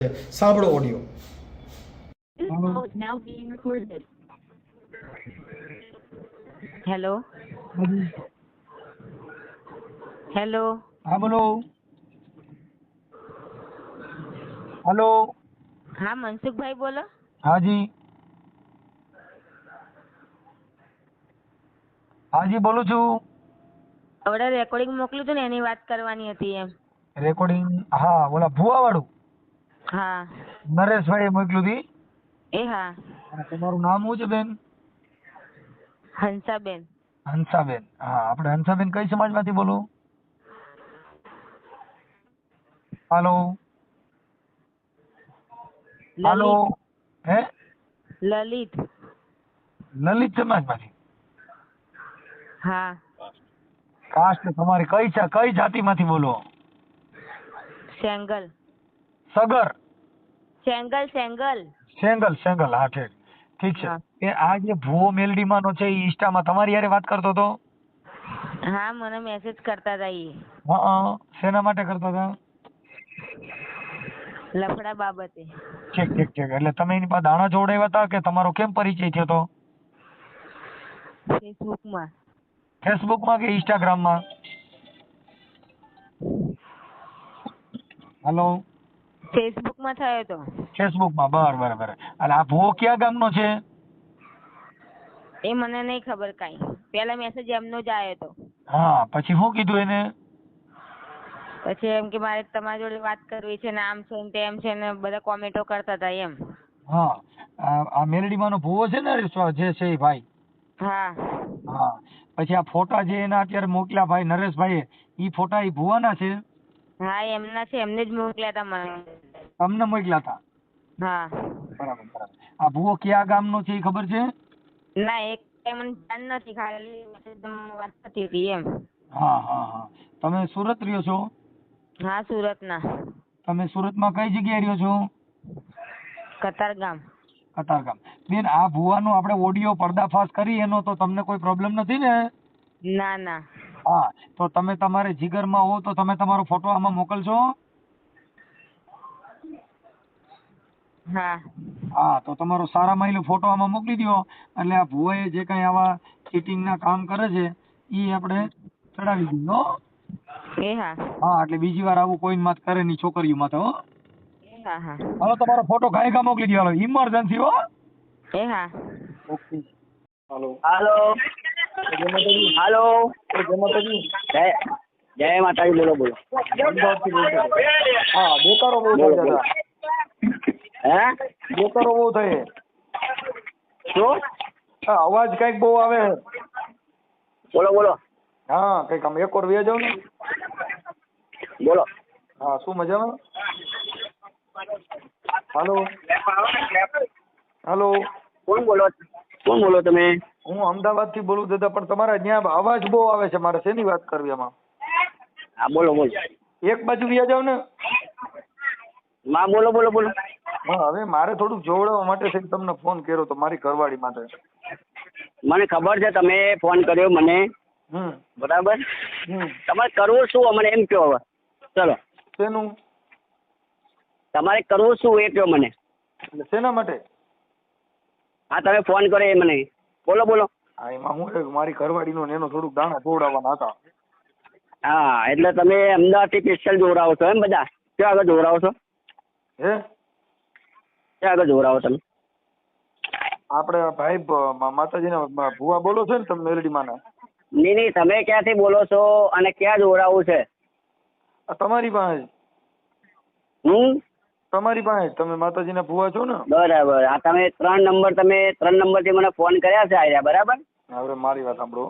સાંભળો audio. This call is now being recorded. Hello hello હા બોલો. હેલો. હા મનસુખભાઈ બોલો. હાજી હાજી બોલું છું. હવે રેકોર્ડિંગ મોકલ્યું હતું ને એની વાત કરવાની હતી એમ. રેકોર્ડિંગ હા ઓલા ભુવા વાળું હા નરેશભાઈ મોકલ્યું હતી. એ હા અને તમારું નામ શું છે બેન? હંસાબેન. હંસાબેન. હા આપણે હંસાબેન કઈ સમાજમાંથી બોલો? હાલો હાલો. લલિત હે લલિત. લલિત સમાજમાંથી. હા કાસ્ટ તમારી કઈ જાતિમાંથી બોલો? સેંગલ સગર સેંગલ સેંગલ. સેંગલ હા ઠીક છે. હા. એ આ જે ભુવો મેલડીમાં નો છે એ ઇન્સ્ટામાં તમારી હારે વાત કરતો હતો? હા મને મેસેજ કરતા હતા એ હા શેના માટે કરતા હતા? લફડા બાબતે. ઠીક એટલે તમે એની પાસે દાણા જોડાવ્યા હતા કે તમારો કેમ પરિચય થયો હતો? ફેસબુકમાં. ફેસબુકમાં કે ઇન્સ્ટાગ્રામમાં? હાલો. ફેસબુકમાં થયો હતો. ફેસબુકમાં બરાબર. એટલે આ ભુવો કયા ગામનો છે? એ મને નહીં ખબર કાંઈ. પેલા મેસેજ એમનો જ આવ્યો હતો. હા પછી શું કીધું એને? પછી એમ કે મારે તમારી જોડે વાત કરવી છે ને આમ છે ને તેમ છે ને બધા કોમેન્ટો કરતા હતા એમ. હા આ મેલડીમાંનો ભુવો છે ને જે છે એ ભાઈ. હા હા પછી આ ફોટા જે એના અત્યારે મોકલ્યા ભાઈ નરેશભાઈએ ઈ ફોટા ઈ ભુવાના છે? હા એમના છે એમને જ મોકલ્યા હતા મને. તમને મોકલ્યા હતા? હા બરાબર. આ ભુવો કયા ગામનો છે એ ખબર છે? ના એક મને જાણ નથી ખાલી મેસેજમાં વાત થતી હતી એમ. હા તમે સુરત રહ્યો છો? હા સુરતના. તમે સુરતમાં કઈ જગ્યાએ રહ્યો છો? કતારગામ. કતારગામ. બેન આ ભુવાનો આપણે ઓડિયો પર્દાફાશ કરી એનો તો તમને કોઈ પ્રોબ્લેમ નથી ને? ના ના. હા તો તમે તમારે જીગરમાં હો તો તમે તમારો ફોટો આમાં મોકલશો? હા હા તો તમારો સારામાં એલો ફોટો આમાં મોકલી દો એટલે આ ભુવાએ જે કઈ આવા ચીટિંગના કામ કરે છે ઈ આપણે ચડાવી દઈએ હો. એ હા. હા એટલે બીજી વાર આવું કોઈ માથ કરે નહીં છોકરીઓ માથે હો. એ હા હા. હાલો તમારો ફોટો ગાયકા મોકલી દો હાલો ઇમરજન્સી હો. એ હા. ઓકે. હાલો. હાલો જય માતાજી. હાલો જય માતાજી. જય માતાજી. બોલો બોલો અમદાવાદથી બોલતો હતો. હા બેકારો બહુ બોલો થતા બોલો. હતા. હે બેકારો બહુ થાય. શું? હા અવાજ કઈક બહુ આવે. બોલો બોલો હા કઈક આમ એક વાર વ્યા જાવ ને. બોલો. હા શું મજામાં? હાલો હાલો. કોણ બોલો તમે? હું અમદાવાદથી બોલું દાદા પણ તમારા ત્યાં અવાજ બહુ આવે છે મારે શેની વાત કરવી આમાં? હા બોલો બોલો. એક બાજુ વ્યા જાવ ને. માં બોલો બોલો બોલો. હા હવે મારે થોડુંક જોવડાવવા માટે થઈને તમને ફોન કર્યો તો મારી ઘરવાળી માટે. મને ખબર છે તમે ફોન કર્યો મને બરાબર. તમારે કરવું શું અમને એમ કહો હવે. ચલો શેનું? તમારે કરવું શું એ કહો મને. એટલે શેના માટે? હા તમે ફોન કર્યો એ મને બોલો બોલો. હા એમાં હું છે કે મારી ઘરવાળીનો ને એનો થોડુંક દાણા જોવડાવવાના હતા. હા એટલે તમે અમદાવાદથી સ્પેશિયલ જોવડાવો છો એમ બધા? ક્યાં આગળ જોવડાવો છો? હે ક્યાં આગળ જોવડાવો તમે? આપણે ભાઈ માતાજીના ભુવા બોલો છો ને તમે મેલડીમાંના? નહીં તમે ક્યાંથી બોલો છો અને ક્યાં જોવડાવવું છે? તમારી પાસે. તમારી પાસે તમે માતાજીના ભુવા છો ને? બરાબર. આ તમે ત્રણ નંબરથી મને ફોન કર્યા છે આર્યા બરાબર. હવે મારી વાત સાંભળો.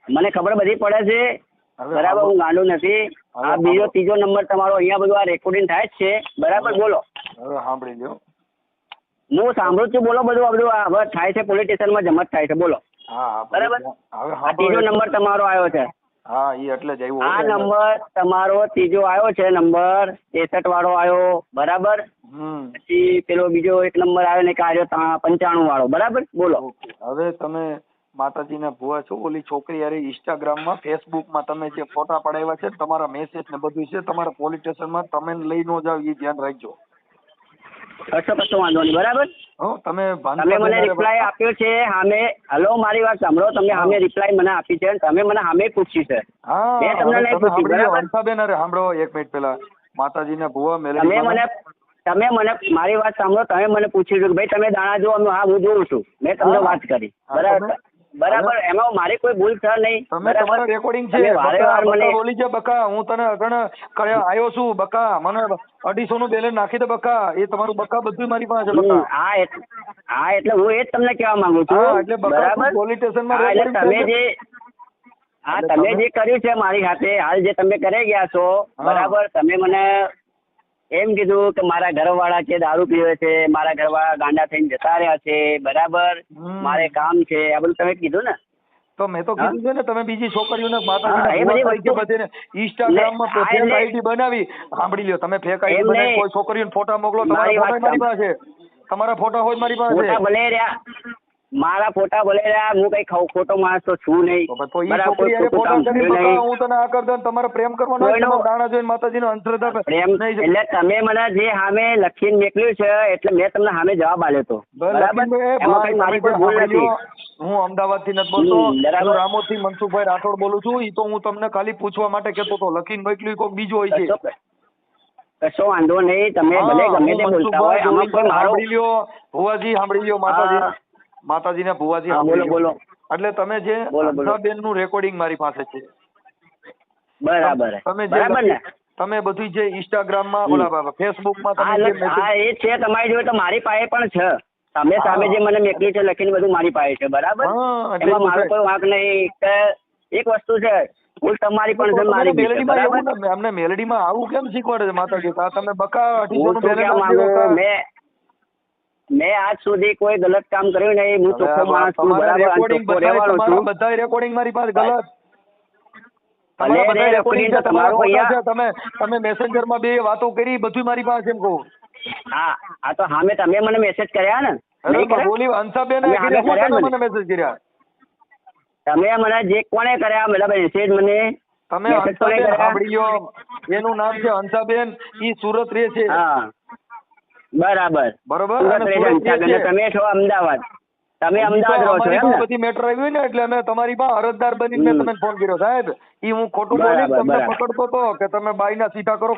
મને ખબર બધી પડે છે હવે બરાબર. હું ગાંડો નથી. આ બીજો ત્રીજો નંબર તમારો અહીંયા બધું આ રેકોર્ડિંગ થાય જ છે બરાબર. બોલો. હવે સાંભળી લ્યો. હું સાંભળું છું. બોલો. બધું આ હવે થાય છે પોલીસ સ્ટેશનમાં જમત થાય છે. બોલો. હા બરાબર. હવે આ ત્રીજો નંબર તમારો આવ્યો છે. હા એ એટલે જ આવ્યો. આ નંબર તમારો ત્રીજો આવ્યો છે. નંબર 63 વાળો આવ્યો બરાબર. પછી પેલો બીજો એક નંબર આવ્યો ને કે આવ્યો 95 વાળો બરાબર. બોલો. હવે તમે માતાજીના ભુવા છો. ઓલી છોકરી યાર ઇન્સ્ટાગ્રામમાં ફેસબુકમાં તમે જે ફોટા પડાવ્યા છે તમારા મેસેજ ને બધું છે તમારા પોલીસ સ્ટેશનમાં તમે લઈ ન જાવ એ ધ્યાન રાખજો. કશો વાંધો નહીં, બરાબર. હો તમે તમે મને રિપ્લાય આપ્યો છે સામે. હલો, મારી વાત સાંભળો. તમે સામે રિપ્લાય મને આપી છે, તમે મને સામે પૂછ્યું છે. હા, મેં તમને નહીં પૂછ્યું, બરાબર. હંસાબેન, અરે સાંભળો 1 મિનિટ પહેલા માતાજીના ભુવા તમે મને મારી વાત સાંભળો. તમે મને પૂછ્યું છે કે ભાઈ તમે દાણા જો. હા, હું જોઉં છું. મેં તમને વાત કરી, બરાબર. એમાં મારી કોઈ ભૂલ છે નહીં. તમે તમારા રેકોર્ડિંગ છે, મને બોલી છે બકા, હું તને અગણ આવ્યો છું બકા, મને 250 નું બેલેન્સ નાખી દે બકા. એ તમારું બકા બધું મારી પાસે છે બકા. હા, એટલે હું એ જ તમને કહેવા માંગુ છું, એટલે બરાબર. પોલીસ સ્ટેશનમાં તમે જે કર્યું છે મારી સાથે, હાલ જે તમે કરી ગયા છો, બરાબર. તમે મને એમ કીધું કે મારા ઘરવાળા છે દારૂ પીવે છે, મારા ઘરવાળા ગાંડા થઈને જતા રહ્યા છે, બરાબર. મારે કામ છે, આ બધું તમે કીધું ને. તો મેં તો કીધું છે ને, તમે બીજી છોકરીઓને માતાજીને ઇન્સ્ટાગ્રામમાં ફેક આઈડી બનાવી, સાંભળી લ્યો, તમે ફેક આઈડી બનાવી કોઈ છોકરીઓને ફોટા મોકલો, મારી પાસે તમારા ફોટા હોય મારી પાસે. ફોટા ભલે રહ્યા, મારા ફોટા ભલે રહ્યા, હું કઈ ખોટો માણસ તો છું નહીં. હું તને આ કર દઉં, તમારે પ્રેમ કરવાનો દાણા જોઈને માતાજીનો અંધશ્રદ્ધા પ્રેમ. એટલે તમે મને જે સામે લખીને મોકલ્યું છે, એટલે મેં તમને સામે જવાબ આપ્યો હતો, બરાબર. હું અમદાવાદ થી નથી બોલતો, રામોદ થી મનસુખભાઈ રાઠોડ બોલું છું. એ તો હું તમને ખાલી પૂછવા માટે કેતો હતો, લખીને મોકલ્યું કોઈક બીજું હોય છે. કશો વાંધો નહીં, તમે ભલે ગમે તે બોલતા હોય. આમાં કોઈ મારો ભુવાજી સાંભળી લ્યો, માતાજીના ભુવાજી બોલો. એટલે તમે જે હંસાબેન નું રેકોર્ડિંગ મારી પાસે છે, બરાબર. તમે બધું જે ઇન્સ્ટાગ્રામ માં ફેસબુક માં એ છે તમારી જોડે, તો મારી પાસે પણ છે. તમે સામે જે મને મોકલી છે લખીને બધું મારી પાસે છે, બરાબર. એમાં મારો કોઈ વાંક નહીં. એક વસ્તુ છે, ભૂલ તમારી પણ છે, મારી બી. અમને મેલડીમાં આવું કેમ શીખવાડે છે માતાજી? તમે બકા 250 મેં આજ સુધી કોઈ ગલત કામ કર્યું નહીં. હું ચોખ્ખો માણસ છું, બરાબર. બધા રેકોર્ડિંગ મારી પાસે ગલત. તમે મેસેન્જર માં બે વાતો કરી, બધું મારી પાસે એમ કહું. હા, તો સામે તમે મને મેસેજ કર્યા ને. બોલી હંસાબેન મને મેસેજ કર્યા. તમે મને જે કોને કર્યા મતલબ મેસેજ મને? તમે હંસાબેન સાંભળી લો, એનું નામ છે હંસાબેન, ઈ સુરત રહે છે. હા, બરાબર. તમે છો અમદાવાદ. તમે અમદાવાદ રહો છો એમ ને? બધી મેટર આવી ને, એટલે અમે તમારી પાસે અરજદાર બનીને મેં તમને ફોન કર્યો. સાહેબ, ઈ હું ખોટું બોલી તમને પકડતો હતો કે તમે બાઈના સીધા કરો.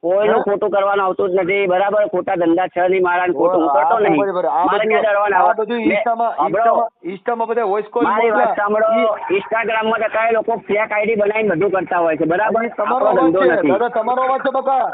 કોઈનું ખોટું કરવાનું આવતું જ નથી, બરાબર. ખોટા ધંધા છે નહીં મારા, ખોટું હું કરતો નહીં. ઇન્સ્ટામાં બધા વોઇસ કોલ. મારી વાત સાંભળો, ઇન્સ્ટાગ્રામમાં તો કઈ લોકો ફેક આઈડી બનાવીને બધું કરતા હોય છે, બરાબર. તમારો ધંધો નથી. તમારો અવાજ છે બકા.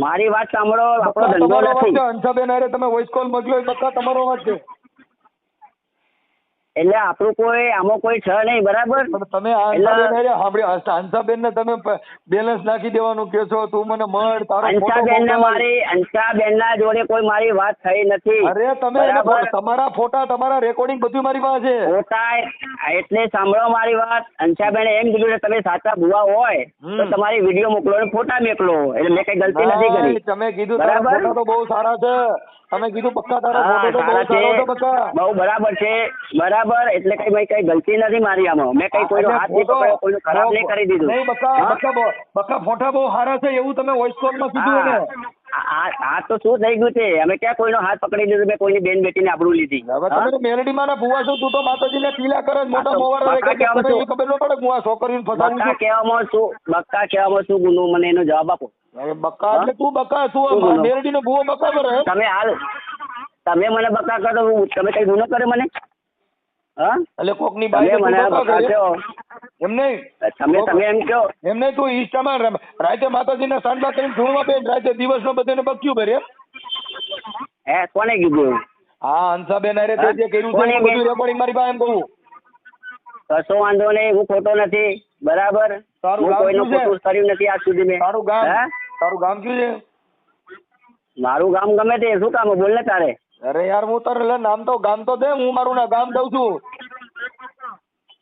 મારી વાત સાંભળો, આપણો ધંધો નથી. હંસાબેન અરે તમે વોઇસ કોલ મોકલ્યો બકા, તમારો અવાજ છે. એટલે આપણું કોઈ આમાં કોઈ છે નહીં, બરાબર. તમે હંસાબેન ને તમે બેલેન્સ નાખી દેવાનું કે છો. તું મને મળ તારો હંસાબેન ના જોડે કોઈ મારી વાત થઈ નથી. અરે તમે તમારા ફોટા, તમારા રેકોર્ડિંગ બધું મારી પાસે ફોટા. એટલે સાંભળો મારી વાત. હંસાબેન એમ કીધું કે તમે સાચા ભુવા હોય તો તમારી વિડીયો મોકલો ને ફોટા મોકલો. એટલે મેં કઈ ગલતી નથી કરી. તમે કીધું ફોટા તો બહુ સારા છે. તમે કીધું બક્કા તારા ફોટો તો બહુ સારો છે બક્કા. બહુ બરાબર છે, બરાબર. એટલે કઈ ગલતી નથી મારી આમાં. મેં કઈ કોઈનો હાથ નહીં પકડ્યો, કોઈનું ખરાબ નહીં કરી દીધું. નહીં બક્કા ફોટા બહુ સારા છે એવું તમે વોઇસ કોલ માં કીધું ને. આ તો શું થઈ ગયું છે? અમે ક્યાં કોઈનો હાથ પકડી દીધો? મેં કોઈની બેન બેટીને આબરૂ લીધી. તમે મેલડીમાં ના ભુવા છો. તું તો માતાજીને પીલા કરે મોટા મોવારા ખબર ન પડે. હું આ છોકરીને ફસાવું છું. બક્કા કહેવામાં શું ગુનો? મને એનો જવાબ આપો. બક્કા એટલે તું બક્કા શું મેલડીનો ભુવો બક્કા કરે? તમે મને બક્કા કરો, તમે કઈ ગુનો કરે મને? એટલે કોકની બાઈ મને બક્કા કહો એમ નહીં. તમે એમ કહો એમ નહીં. તું ઇન્સ્ટામાં રાતે માતાજીના સાંડલા કરીને ધૂણવા બેન રાતે દિવસનો બધાને બક્યું ભરે. હે, કોને કીધું? હા, હંસાબેન અરે તે જે કર્યું છે બધું રેકોર્ડિંગ મારી પાસે એમ કહું. કશો વાંધો નહીં, હું ખોટો નથી, બરાબર. તારું ગામ કોઈનું ખોટું કર્યું નથી આજ સુધી મેં. તારું ગામ કયું છે? મારું ગામ ગમે તે, શું કામ બોલ ને તારે? અરે યાર, હું તારે નામ તો ગામ તો દે, હું મારું ગામ દઉં છું.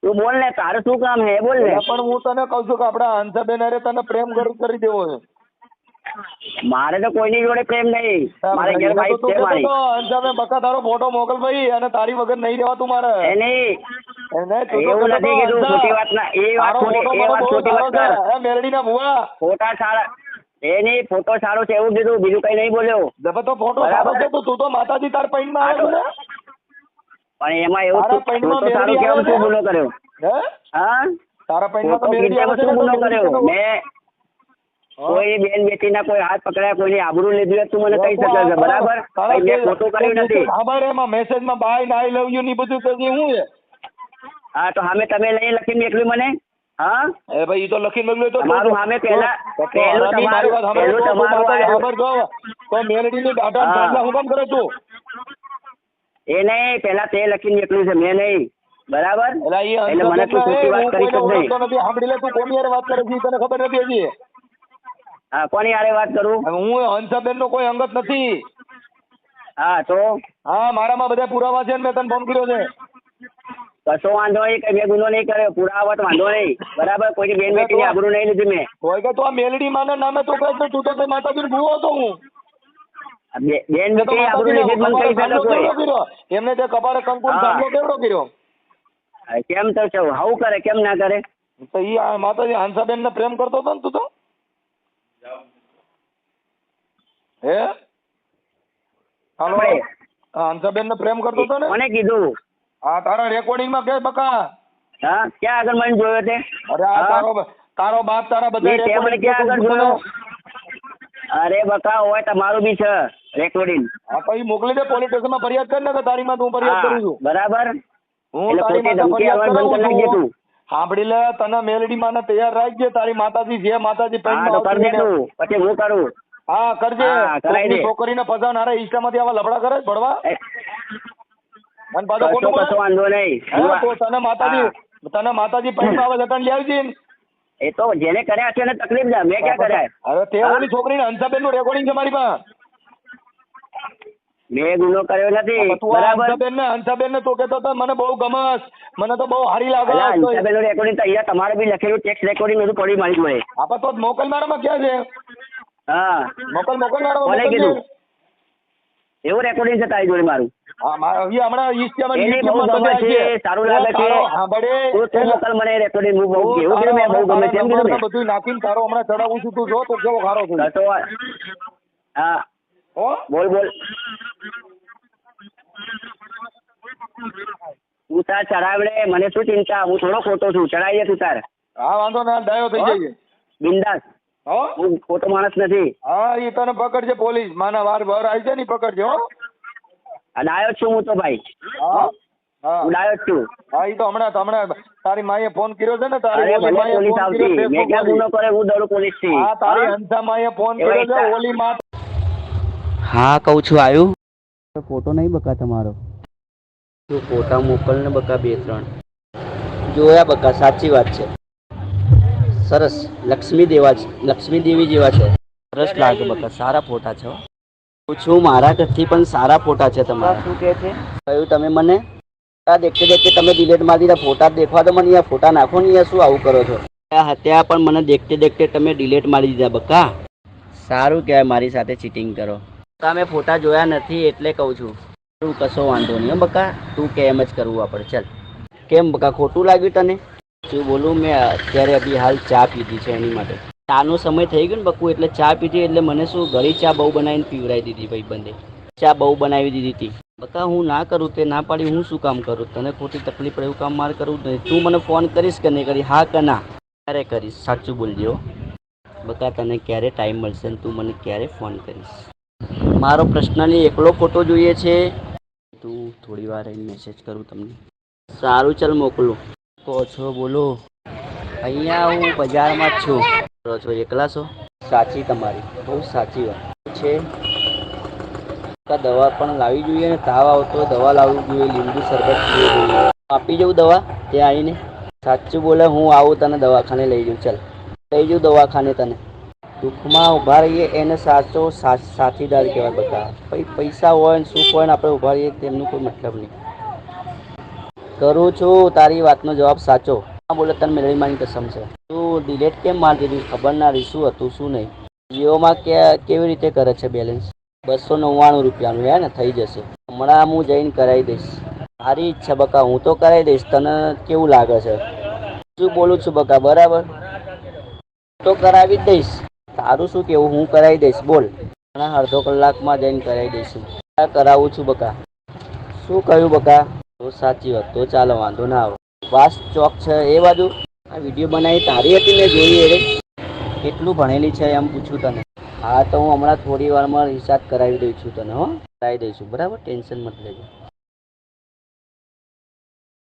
તું બોલ ને, તારે શું કામ હે બોલ ને. પણ હું તને કહું છું કે આપડા હંસાબેન અરે તને પ્રેમ કરી દેવો છે. મારે તો કોઈની જોડે પ્રેમ નહીં. મારે ઘેર વાઈફ છે મારી. હંસાબેન બકા તારો ફોટો મોકલ ભાઈ, અને તારી વગર નહીં રહેવાતું મારે. એવું નથી કીધું, ખોટી વાત ના. એ વાત ખોટી વાત કર. મેરડીના ભુવા ખોટા સારા. એ નહીં, ફોટો સારો છે એવું કીધું, બીજું કઈ નહીં બોલ્યો. તો ફોટો સારો છે તો તું તો માતાજી તાર પૈણમાં આવ્યો ને. પણ એમાં એવું તારા તું પૈણમાં ફોટો સારું મેલડી કેમ આવે શું છે? ગુનો કર્યો? હે હા, તારા પૈણમાં તો ફોટો મેલડી આવે ખીચામાં છે શું ને, ગુનો તો કર્યો? મેલડી મેં હા. કોઈ બેન બેટીના કોઈ હાથ પકડ્યા, કોઈની આબરૂ લીધી હોય તું મને કહી શકે છે, બરાબર? તારા ભાઈ, મેં ખોટું કર્યું નથી. ખબર એમાં મેસેજમાં બાય ને આઈ લવ યુ ની બધું કરી હું છે. હા, તો સામે તમે લઈ લખીને મોકલ્યું મને? હા, એ ભાઈ ઈ તો લખીને મોકલ્યું તો તમારું સામે પહેલું તમારું ખબર જો તો મેલડીની ડાટા હા. ચાંદલા હું કામ કરે તું? એ નહીં, પહેલા તે લખીને મોકલ્યું છે, મેં નહીં, બરાબર? એલા ઈ એટલે મને તું ખોટી વાત કરી જ નહીં. નથી. સાંભળી લે, તું કોની હારે વાત કરે છે ઈ તને ખબર નથી હજી. હા, કોની હારે વાત કરું? હવે હું હંસાબેન નો કોઈ અંગત નથી. હા, તો હા, મારામાં બધા પુરાવા છે ને મેં તને ફોન કર્યો છે. કશો વાંધો નહીં, કઈ મેં ગુનો નહીં કર્યો, પુરાવા તો વાંધો નહીં, બરાબર? કોઈની બેન બેટીની આબરૂ નહીં લીધી મેં. કોઈ કે તું આ મેલડી માના નામે તું કહે છે, તું તો કઈ માતાજીનો ભૂવો હતો હું. બેન બેટી આબરૂ લીધી જ મને કહી શકે કોઈ. એમને તે કપાળે કંકુ હા. ચાંદલો કેવડો કર્યો? કેમ તો છે, હાવું કરે કેમ ના કરે? તો ઈ આ માતાજી હંસાબેન ને પ્રેમ કરતો હતો ને તું તો? હે હાલો, આપણે. હંસાબેન ને પ્રેમ કરતો હતો ને? કોને કીધું? હા, તારા રેકોર્ડિંગ માં કે બકા? હા, ક્યાં આગળ મને જોયો તે? અરે આ હા? તારો બાપ તારા બધા તે મને ક્યાં આગળ જોયો? અરે બકા, હોય તમારું બી છે રેકોર્ડિંગ. હા, તો ઈ મોકલી દે, પોલીસ સ્ટેશન માં ફરિયાદ કર ને કે તારી માં હું ફરિયાદ કરું છું. બરાબર. હું એટલે તારી ખોટી માથે ધમકી ફરિયાદ આવવાનું બંધ કરી નાખજે કરાવું તું. છું. સાંભળી લે, તને મેલડી માં તૈયાર રાખજે, તારી માતાજી જે માતાજી હા, પૈણમાં તો કર દે આવતી હોય ને. તું, પછી હું કરું. હા, કરજે. હા, કરાઈ દે. છોકરીને ફસાવન હારે ઇન્સ્ટામાંથી આવા લફડા કરે છે, ભડવા એ, અને પાછો કશો ખોટું કશો બોલે. વાંધો નહીં. હે, તો તને માતાજી પૈણમાં આવે જતન લઈ આવજે ને. એ તો જેને કર્યા છે એને તકલીફ છે, મેં ક્યાં કર્યા? અરે તે હા? ઓલી છોકરીને હંસાબેન નું રેકોર્ડિંગ છે મારી પાસે. મેં ગુનો કર્યો નથી, તું આ બરાબર? હંસાબેન ને તો કહેતો હતો મને બહુ ગમસ, મને તો બહુ હારી લાગે. અલા, હંસાબેનનું રેકોર્ડિંગ તો અહીંયા તમારે બી લખેલું ટેક્સ રેકોર્ડિંગ બધું પડ્યું મારી જોડે. આપા તો મોકલ મારામાં ક્યાં છે? હા, મોકલ મારામાં કોને મોકલ કીધું? છે. એવું રેકોર્ડિંગ છે તારી જોડે મારું? હા, હમણાં ઇન્સ્ટામાં એને બહુ યુટ્યુબમાં ગમે બધે છે, આવશે. સારું લાગે છે. હા, બડે તું મોકલ મને રેકોર્ડિંગ, હું બહુ કેવું કીધું મેં, બહુ ગમે છે એમ કીધું મેં. બધું નાખીને તારો હમણાં ચડાવું છું, તું જો તો કેવો ખારો છું. તો હા, હો? બોલ બોલ. તું તાર ચડાવડે, મને શું ચિંતા, હું થોડો ખોટો છું, ચડાવીએ તું તાર. હા, વાંધો ના, ડાયો થઈ જાય. બિંદાસ, હો? હું ખોટો માણસ નથી. હા, ઈ તને પકડજે પોલીસ, માના વાર આવી જાય ને ઈ પકડજે. હો? આ ડાયો જ છું હું તો ભાઈ, હા હા હું ડાયો જ છું. હા, ઈ તો હમણાં તારી માએ ફોન કર્યો છે ને, તારી અરે ઓલી ભલે માએ પોલીસ ફોન આવતી, કર્યો મેં ક્યાં ગુનો Facebook કરે, હું દરું પોલીસ થી. હા, તારી હંસા માએ ફોન એવા કર્યો છે, એકતા. ઓલી માં. હા, કહું છું આવ્યું. ફોટો નહીં બકા તમારો. તું ફોટા મોકલ ને બકા 2-3 જોયા બકા, સાચી વાત છે. સરસ, લક્ષ્મી દેવી જેવા છે. સરસ લાગે બકા, સારા ફોટા છે હો. પૂછું, મારા ઘરથી પણ સારા ફોટા છે તમારા. શું કહે છે? કહ્યું તમે મને દેખતે દેખતે તમે ડિલેટ મારી દીધા ફોટા. દેખવા તો મને યાર ફોટા નાખો ને યાર, શું આવું કરો છો? હતા પણ મને દેખતે દેખતે તમે ડિલેટ મારી દીધા બકા. સારું કહેવાય, મારી સાથે ચીટિંગ કરો. બકા મેં ફોટા જોયા નથી એટલે કહું છું. તું કશો વાંધો નહીં બકા, તું કે એમ જ કરવું આપણે. ચાલ, કેમ બકા ખોટું લાગ્યું તને? શું બોલું, મેં અત્યારે અભી હાલ ચા પીધી છે એની માટે. ચાનો સમય થઈ ગયો ને બકુ, એટલે ચા પીધી, એટલે મને શું ઘરે ચા બહુ બનાવીને પીવડાવી દીધી ભાઈ બંને. ચા બહુ બનાવી દીધી હતી બકા. હું ના કરું તે ના પાડી, હું શું કામ કરું? તને ખોટી તકલીફ પડે એવું કામ મારે કરવું જ નહીં. તું મને ફોન કરીશ કે નહીં કરી? હા કે ના? ક્યારે કરીશ? સાચું બોલજો બકા. તને ક્યારે ટાઈમ મળશે ને તું મને ક્યારે ફોન કરીશ? મારો પર્સનલી એકલો ફોટો જોઈએ છે. તું થોડી વાર રહીને મેસેજ કરું તમને. સારું, ચાલ મોકલું. કહો છો બોલો. અહીંયા હું બજારમાં જ છું. કરો છો, એકલા છો? સાચી તમારી, બહુ સાચી વાત છે. દવા પણ લાવવી જોઈએ ને, તાવ આવતો દવા લાવવી જોઈએ, લીંબુ શરબત પીવું જોઈએ. આપી જવું દવા ત્યાં આવીને? સાચું બોલે, હું આવું તને દવાખાને લઈ જાઉં. ચાલ, લઈ જાઉં દવાખાને તને. દુઃખમાં ઊભા રહીએ એને સાચો સાથીદાર કહેવાય બધા. પૈસા હોય ને સુખ હોય ને આપણે ઊભા રહીએ તેમનું કોઈ મતલબ નહીં. કરું છું, તારી વાતનો જવાબ સાચો. હા બોલે, તને મેળવી માની કસમ છે. તું ડિલેટ કેમ મારી દીધી? ખબર ના રહી શું હતું શું નહીં. જીઓમાં કેવી રીતે કરે છે બેલેન્સ? 299 રૂપિયાનું હે ને, થઈ જશે હમણાં. હું જઈને કરાવી દઈશ. મારી ઈચ્છા બકા, હું તો કરાવી દઈશ. તને કેવું લાગે છે? શું બોલું છું બકા, બરાબર? તો કરાવી જ દઈશ. તારું શું કેવું? હું કરાવી દઈશ, બોલ. હમણાં અડધો કલાકમાં જઈને કરાવી દઈશું. કરાવું છું બકા. શું કહ્યું બકા? તો સાચી વાત, તો ચાલો વાંધો ના આવે. વાસ ચોક છે એ બાજુ. આ વિડીયો બનાવી તારી હતી ને જોઈ એ રે. કેટલું ભણેલી છે એમ પૂછું તને. હા તો હું હમણાં થોડી વારમાં રિચાર્જ કરાવી દઉં છું તને. હો કરાવી દઈશું બરાબર, ટેન્શન મત લેજો.